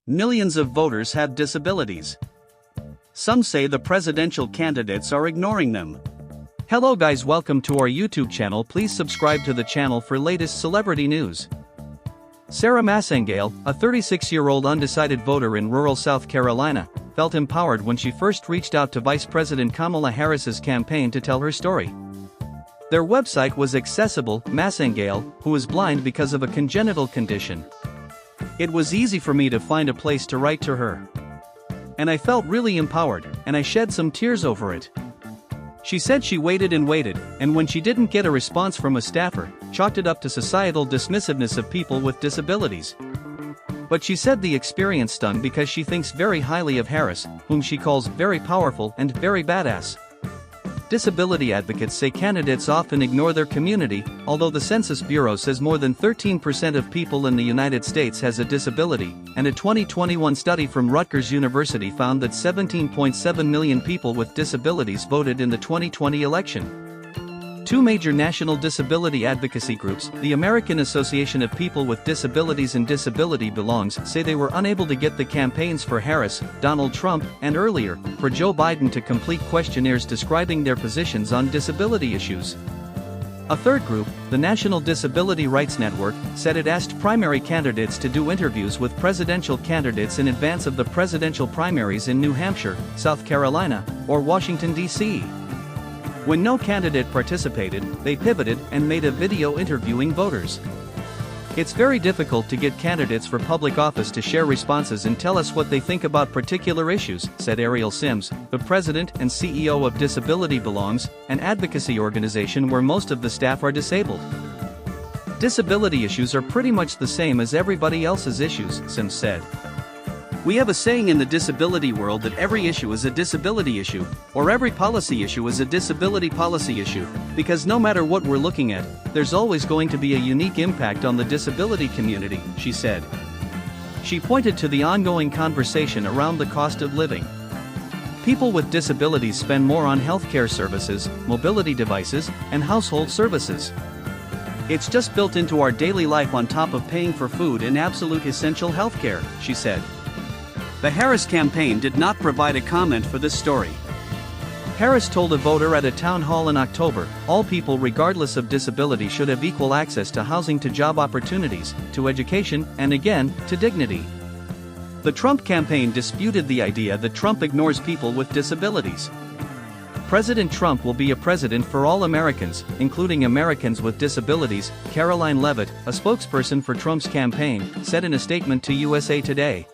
Millions of voters have disabilities. Some say the presidential candidates are ignoring them. Hello guys, welcome to our YouTube channel. Please subscribe to the channel for latest celebrity news. Sarah Massengale, a 36-year-old undecided voter in rural South Carolina, felt empowered when she first reached out to Vice President Kamala Harris's campaign to tell her story. Their website was accessible. Massengale, who is blind because of a congenital condition. It was easy for me to find a place to write to her. And I felt really empowered, and I shed some tears over it. She said she waited and waited, and when she didn't get a response from a staffer, chalked it up to societal dismissiveness of people with disabilities. But she said the experience stung because she thinks very highly of Harris, whom she calls very powerful and very badass. Disability advocates say candidates often ignore their community, although the Census Bureau says more than 13% of people in the United States has a disability, and a 2021 study from Rutgers University found that 17.7 million people with disabilities voted in the 2020 election. Two major national disability advocacy groups, the American Association of People with Disabilities and Disability Belongs, say they were unable to get the campaigns for Harris, Donald Trump, and earlier, for Joe Biden to complete questionnaires describing their positions on disability issues. A third group, the National Disability Rights Network, said it asked primary candidates to do interviews with presidential candidates in advance of the presidential primaries in New Hampshire, South Carolina, or Washington, D.C. When no candidate participated, they pivoted and made a video interviewing voters. It's very difficult to get candidates for public office to share responses and tell us what they think about particular issues, said Ariel Sims, the president and CEO of Disability Belongs, an advocacy organization where most of the staff are disabled. Disability issues are pretty much the same as everybody else's issues, Sims said. We have a saying in the disability world that every issue is a disability issue, or every policy issue is a disability policy issue, because no matter what we're looking at, there's always going to be a unique impact on the disability community, she said. She pointed to the ongoing conversation around the cost of living. People with disabilities spend more on healthcare services, mobility devices, and household services. It's just built into our daily life on top of paying for food and absolute essential healthcare, she said. The Harris campaign did not provide a comment for this story. Harris told a voter at a town hall in October, all people regardless of disability should have equal access to housing, to job opportunities, to education, and again, to dignity. The Trump campaign disputed the idea that Trump ignores people with disabilities. President Trump will be a president for all Americans, including Americans with disabilities, Caroline Leavitt, a spokesperson for Trump's campaign, said in a statement to USA Today.